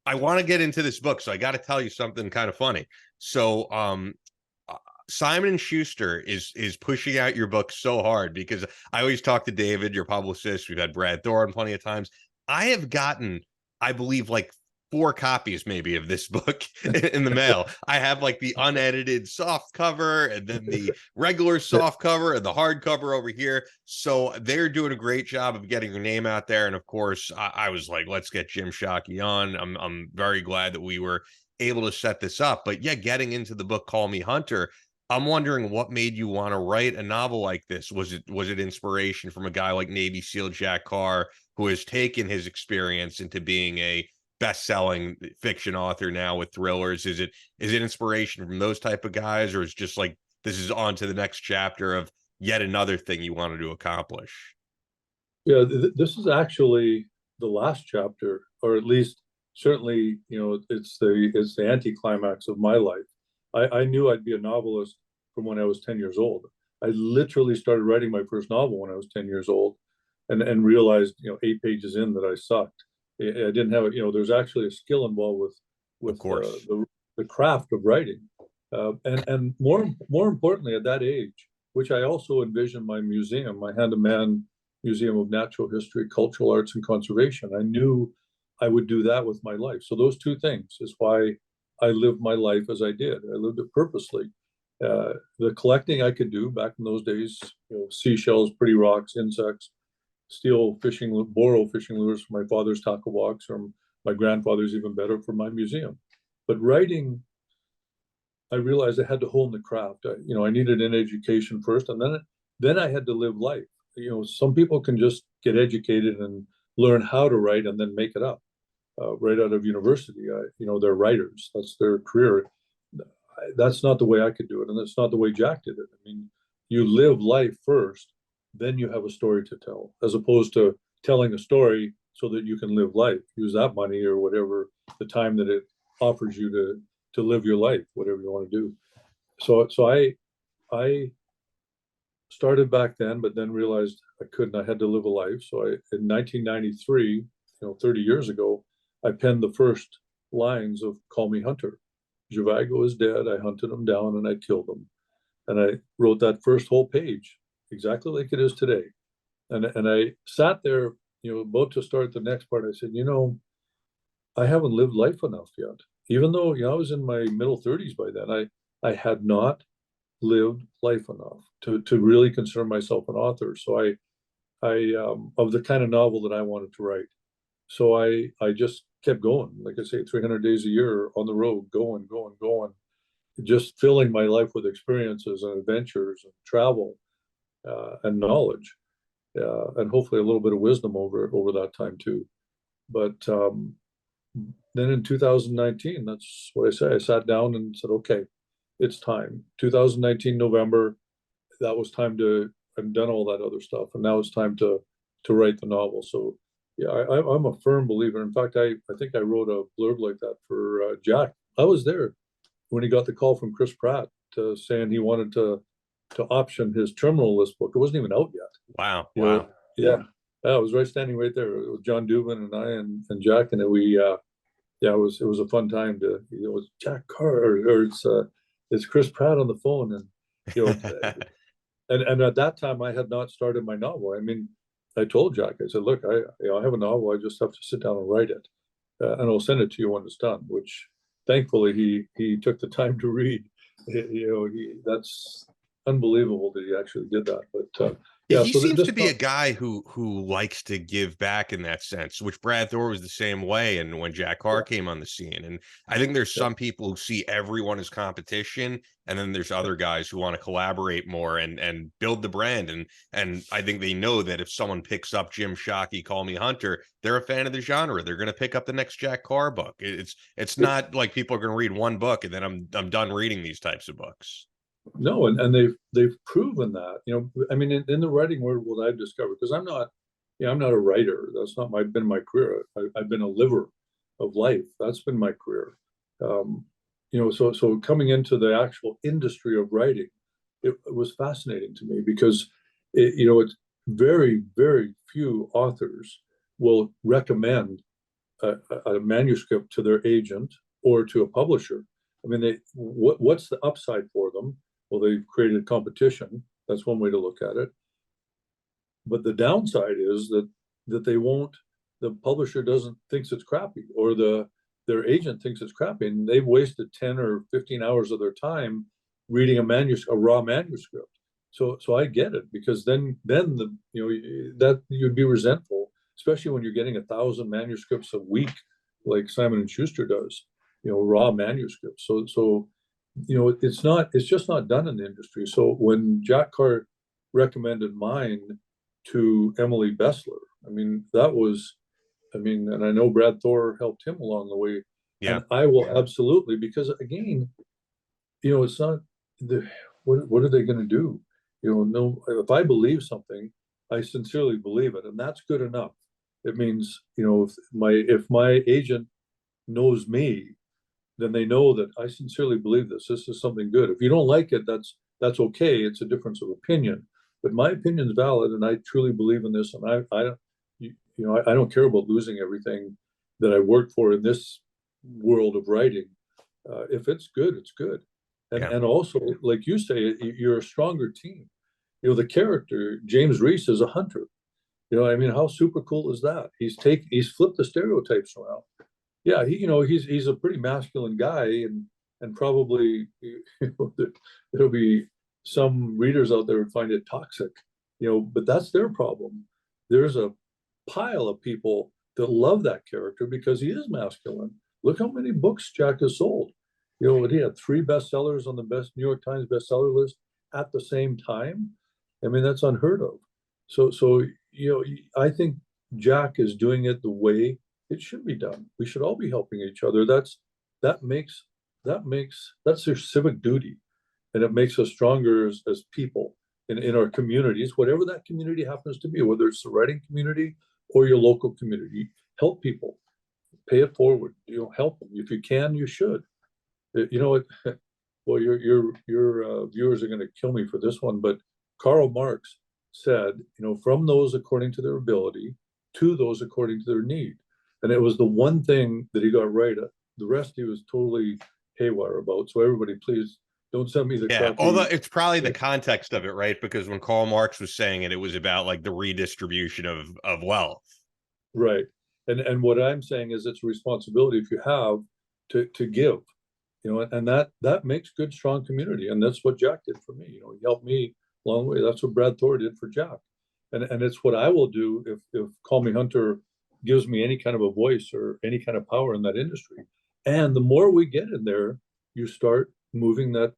I want to get into this book, so I got to tell you something kind of funny. So, Simon and Schuster is pushing out your book so hard because I always talk to David, your publicist. We've had Brad Thor on plenty of times. I have gotten, I believe, like 4 copies maybe of this book in the mail. I have like the unedited soft cover and then the regular soft cover and the hard cover over here. So they're doing a great job of getting your name out there. And of course, I was like, let's get Jim Shockey on. I'm very glad that we were able to set this up. But yeah, getting into the book Call Me Hunter, I'm wondering what made you want to write a novel like this. Was it inspiration from a guy like Navy SEAL Jack Carr, who has taken his experience into being a best-selling fiction author now with thrillers? Is it inspiration from those type of guys, or is just like this is on to the next chapter of yet another thing you wanted to accomplish? Yeah, this is actually the last chapter, or at least certainly, it's the anticlimax of my life. I knew I'd be a novelist from when I was 10 years old. I literally started writing my first novel when I was 10 years old, and realized, 8 pages in, that I sucked. I didn't have it. There's actually a skill involved with Of with course. the craft of writing, and more importantly, at that age, which I also envisioned my museum, my Hand-to-Man Museum of Natural History, Cultural Arts, and Conservation. I knew I would do that with my life. So those two things is why I lived my life as I did. I lived it purposely. The collecting I could do back in those days, seashells, pretty rocks, insects, steel fishing, boral fishing lures for my father's tackle box, or my grandfather's, even better, for my museum. But writing, I realized I had to hone the craft. I needed an education first, and then I had to live life. Some people can just get educated and learn how to write and then make it up right out of university. They're writers. That's their career. That's not the way I could do it, and that's not the way Jack did it. I mean, you live life first, then you have a story to tell, as opposed to telling a story so that you can live life. Use that money or whatever, the time that it offers you to live your life, whatever you want to do. So I started back then, but then realized I couldn't. I had to live a life. So in 1993, 30 years ago, I penned the first lines of Call Me Hunter. Zhivago is dead. I hunted him down and I killed him. And I wrote that first whole page exactly like it is today. And I sat there, about to start the next part. I said, I haven't lived life enough yet. Even though, I was in my middle 30s by then, I had not lived life enough to really consider myself an author. So I of the kind of novel that I wanted to write. So I just kept going, like I say, 300 days a year on the road, going, just filling my life with experiences and adventures and travel, and knowledge, and hopefully a little bit of wisdom over that time too. But then in 2019, that's what I say. I sat down and said, okay, it's time. 2019 November, that was time to. I've done all that other stuff, and now it's time to write the novel. So yeah, I'm a firm believer. In fact, I think I wrote a blurb like that for Jack. I was there when he got the call from Chris Pratt saying he wanted to option his Terminal List book. It wasn't even out yet. Wow. You know, Wow. yeah, yeah, I was right standing right there. It was John Dubin and I and Jack, and we yeah, it was a fun time to, it was Jack Carr, or it's Chris Pratt on the phone, and you know and at that time I had not started my novel. I mean, I told Jack, I said, look, I have a novel. I just have to sit down and write it, and I'll send it to you when it's done. Which thankfully he took the time to read. That's unbelievable that he actually did that. But Yeah, yeah, he so seems this to be a guy who likes to give back in that sense, which Brad Thor was the same way. And when Jack Carr yeah, came on the scene, and I think there's yeah, some people who see everyone as competition, and then there's other guys who want to collaborate more and build the brand. And I think they know that if someone picks up Jim Shockey, Call Me Hunter, they're a fan of the genre. They're going to pick up the next Jack Carr book. It's yeah. not like people are going to read one book and then I'm done reading these types of books. No, and they've proven that. I mean, in the writing world, what I've discovered, because I'm not a writer. That's not been my career. I've been a liver of life. That's been my career. Um, so coming into the actual industry of writing, it was fascinating to me because it's very, very few authors will recommend a manuscript to their agent or to a publisher. I mean, what's the upside for them? Well, they've created competition. That's one way to look at it. But the downside is that they won't. The publisher doesn't thinks it's crappy, or their agent thinks it's crappy, and they've wasted 10 or 15 hours of their time reading a raw manuscript. So I get it, because then the that you'd be resentful, especially when you're getting 1,000 manuscripts a week, like Simon and Schuster does, raw manuscripts. So it's just not done in the industry. So when Jack Carr recommended mine to Emily Bessler, I mean, and I know Brad Thor helped him along the way. Yeah. And I will absolutely, because again, it's not what are they going to do? No, if I believe something, I sincerely believe it, and that's good enough. It means, if my agent knows me, then they know that I sincerely believe this. This is something good. If you don't like it, that's okay. It's a difference of opinion, but my opinion is valid, and I truly believe in this. And I don't care about losing everything that I worked for in this world of writing. If it's good, it's good. And also, like you say, you're a stronger team. The character James Reese is a hunter. I mean, how super cool is that? He's flipped the stereotypes around. Yeah, he's a pretty masculine guy, and probably there'll be some readers out there who find it toxic, but that's their problem. There's a pile of people that love that character because he is masculine. Look how many books Jack has sold. He had 3 bestsellers on the New York Times bestseller list at the same time. I mean, that's unheard of. So I think Jack is doing it the way it should be done. We should all be helping each other. That's their civic duty, and it makes us stronger as people in our communities, whatever that community happens to be, whether it's the writing community or your local community. Help people, pay it forward. Help them if you can. You should. Well, your viewers are going to kill me for this one, but Karl Marx said, from those according to their ability to those according to their need. And it was the one thing that he got right. The rest he was totally haywire about. So everybody, please don't send me the crappy. Although it's probably the context of it, right? Because when Karl Marx was saying it, it was about like the redistribution of wealth. Right. And what I'm saying is it's a responsibility, if you have, to give, and that makes good, strong community. And that's what Jack did for me. He helped me along the way. That's what Brad Thor did for Jack. And it's what I will do if Call Me Hunter gives me any kind of a voice or any kind of power in that industry. And the more we get in there, you start moving that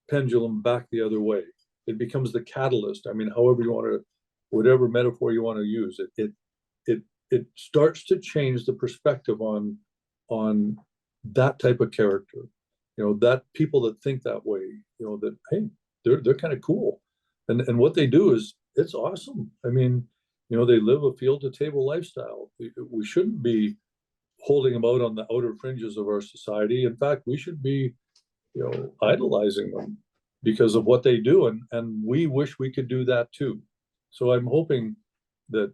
pendulum back the other way. It becomes the catalyst. I mean, however you want to, whatever metaphor you want to use, it starts to change the perspective on that type of character. That people that think that way, that, hey, they're kind of cool. And what they do is, it's awesome. I mean, they live a field to table lifestyle. We shouldn't be holding them out on the outer fringes of our society. In fact, we should be, idolizing them because of what they do. And we wish we could do that too. So I'm hoping that,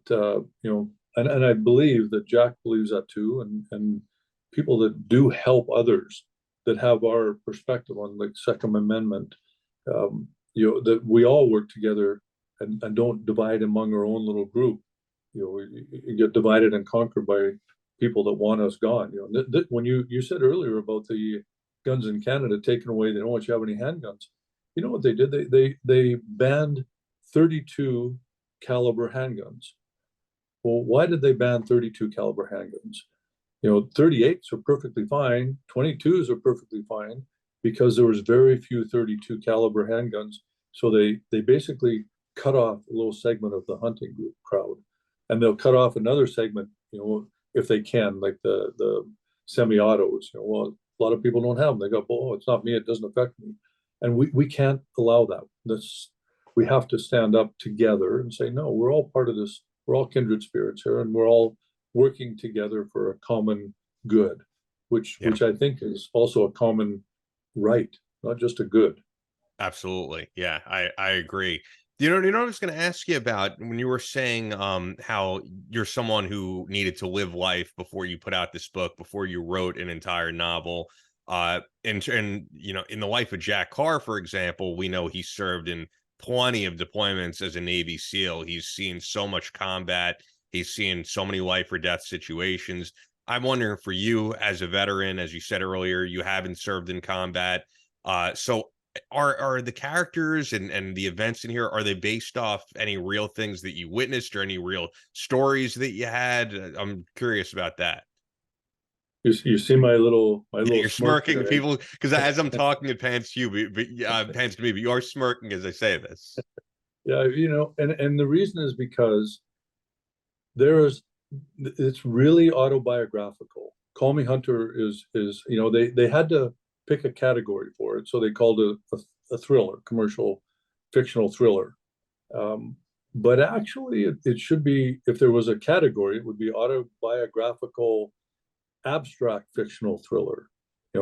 and I believe that Jack believes that too. And people that do help others, that have our perspective on the Second Amendment, that we all work together and don't divide among our own little group. You get divided and conquered by people that want us gone. When you said earlier about the guns in Canada taken away, they don't want you to have any handguns. You know what they did? They banned 32 caliber handguns. Well, why did they ban 32 caliber handguns? 38s are perfectly fine, 22s are perfectly fine, because there was very few 32 caliber handguns. So they basically cut off a little segment of the hunting group crowd, and they'll cut off another segment, if they can, like the semi-autos. Well, a lot of people don't have them. They go, oh, it's not me, it doesn't affect me. And we can't allow that. We have to stand up together and say, no, we're all part of this. We're all kindred spirits here, and we're all working together for a common good, which I think is also a common right, not just a good. Absolutely. Yeah, I agree. You know what I was going to ask you about when you were saying how you're someone who needed to live life before you put out this book, before you wrote an entire novel. And you know, in the life of Jack Carr, for example, we know he served in plenty of deployments as a Navy SEAL. He's seen so much combat. He's seen so many life or death situations. I'm wondering for you as a veteran, as you said earlier, you haven't served in combat. So are the characters and the events in here, are they based off any real things that you witnessed or any real stories that you had? I'm curious about that. You see my Yeah, little you're smirk smirking, there, people, because as I'm talking, it pans to you, pans to me, but you are smirking as I say this. Yeah, and the reason is because there is it's really autobiographical. Call Me Hunter is they had to pick a category for it, so they called it a thriller, commercial fictional thriller. Um, but actually, it should be, if there was a category, it would be autobiographical abstract fictional thriller.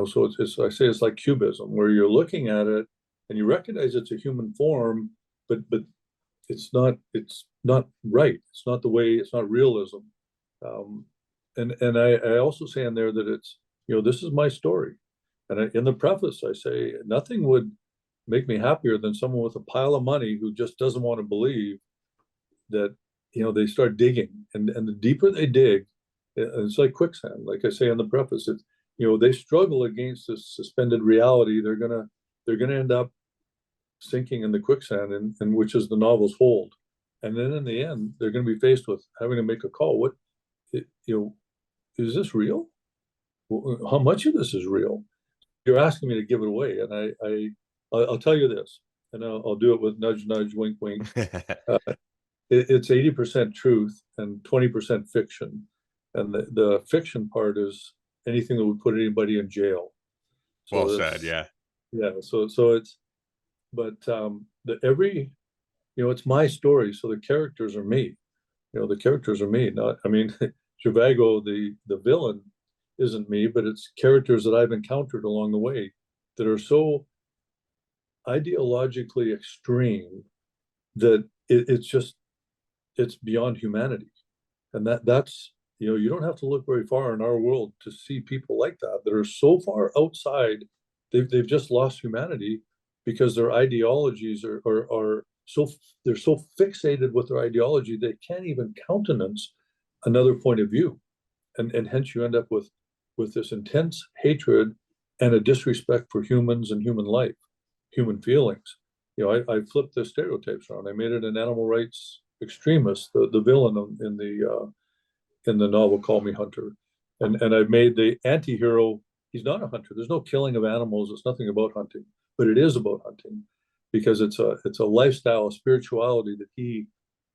So it's I say it's like cubism, where you're looking at it and you recognize it's a human form, but it's not right. It's not the way. It's not realism. Um, and I also say in there that it's this is my story, and in the preface I say nothing would make me happier than someone with a pile of money who just doesn't want to believe that they start digging, and the deeper they dig, it's like quicksand. Like I say in the preface, it's they struggle against this suspended reality. They're gonna end up sinking in the quicksand, and which is the novel's hold. And then in the end, they're going to be faced with having to make a call. Is this real? How much of this is real? You're asking me to give it away, and I'll tell you this, and I'll do it with nudge, nudge, wink, wink. Uh, it's 80% truth and 20% fiction, and the fiction part is anything that would put anybody in jail. Well So said. that's Yeah. yeah. So it's but the every it's my story, so the characters are me. The characters are me. Not, I mean, Zhivago, the villain, isn't me, but it's characters that I've encountered along the way that are so ideologically extreme that it's beyond humanity, and that's you don't have to look very far in our world to see people like that are so far outside. They've just lost humanity because their ideologies are so they're so fixated with their ideology they can't even countenance another point of view, and hence you end up with this intense hatred and a disrespect for humans and human life, human feelings. I flipped the stereotypes around. I made it an animal rights extremist, the villain in the novel Call Me Hunter, and I made the anti-hero. He's not a hunter. There's no killing of animals. It's nothing about hunting, but it is about hunting because it's a lifestyle, a spirituality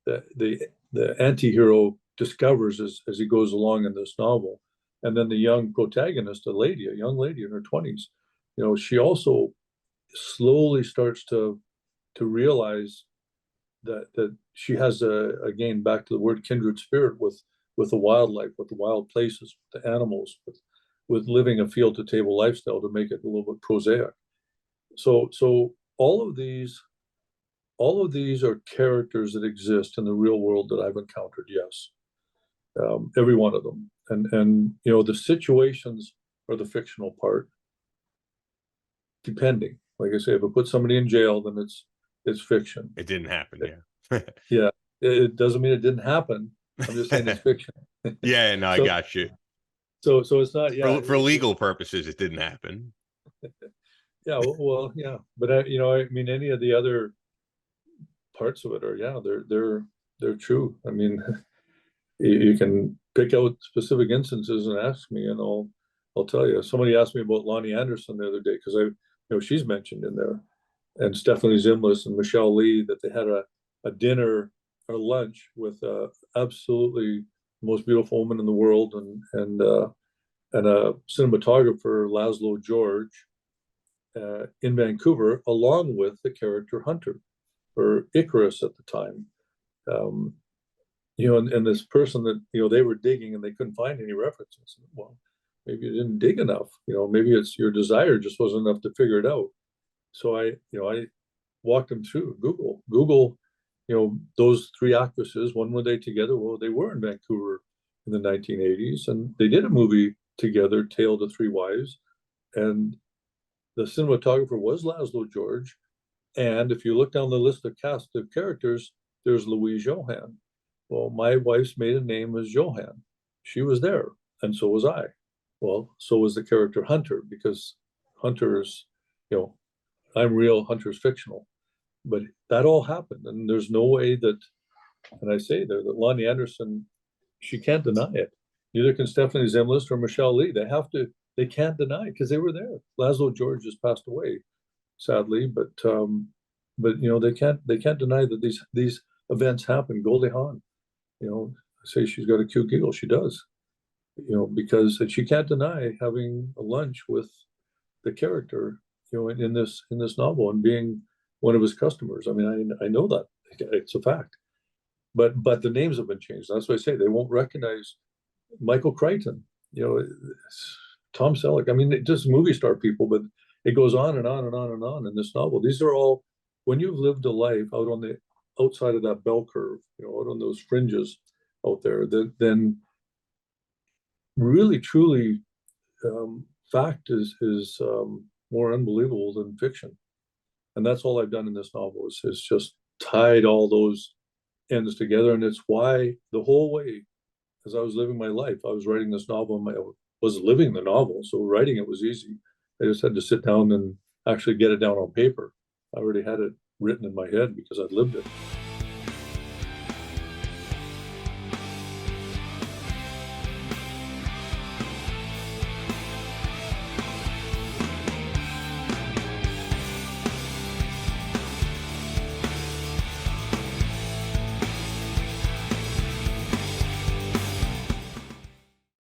that the anti-hero discovers as he goes along in this novel. And then the young protagonist, a young lady in her 20s, she also slowly starts to realize that she has again, back to the word kindred spirit with the wildlife, with the wild places, with the animals, with living a field to table lifestyle, to make it a little bit prosaic. So all of these are characters that exist in the real world that I've encountered. Yes, every one of them, and the situations are the fictional part. Depending, like I say, if I put somebody in jail, then it's fiction. It didn't happen. Yeah. Yeah, it doesn't mean it didn't happen. I'm just saying it's fiction. Yeah. No, I so got you. so it's not. Yeah, For legal purposes, it didn't happen. yeah. Well, yeah, but I mean, any of the other parts of it are, yeah, they're true. I mean, you can pick out specific instances and ask me, and I'll tell you. Somebody asked me about Lonnie Anderson the other day because she's mentioned in there, and Stephanie Zimlis and Michelle Lee, that they had a dinner or lunch with absolutely most beautiful woman in the world, and a cinematographer, Laszlo George, in Vancouver, along with the character Hunter, or Icarus at the time. Um, and this person that they were digging and they couldn't find any references. Well, maybe you didn't dig enough. Maybe it's your desire just wasn't enough to figure it out. So I walked them through Google. Google those three actresses, when were they together? Well, they were in Vancouver in the 1980s, and they did a movie together, Tale of the Three Wives, and the cinematographer was Laszlo George. And if you look down the list of cast of characters, there's Louise Johan. Well, my wife's maiden name was Johan. She was there, and so was I. Well, so was the character Hunter, because Hunter is, I'm real, Hunter's fictional. But that all happened, and there's no way that, and I say there, that Lonnie Anderson, she can't deny it. Neither can Stephanie Zimlist or Michelle Lee. They can't deny it because they were there. Laszlo George has passed away, sadly, but they can't deny that these events happen. Goldie Hawn, I say she's got a cute giggle. She does, because she can't deny having a lunch with the character, in this novel and being one of his customers. I mean, I know that it's a fact, but the names have been changed. That's why I say they won't recognize Michael Crichton, Tom Selleck. I mean, just movie star people, but it goes on and on and on and on in this novel. These are all, when you've lived a life out on the outside of that bell curve, out on those fringes out there, then really, truly, fact is more unbelievable than fiction. And that's all I've done in this novel is just tied all those ends together. And it's why the whole way, as I was living my life, I was writing this novel. I was living the novel, so writing it was easy. I just had to sit down and actually get it down on paper. I already had it written in my head because I'd lived it.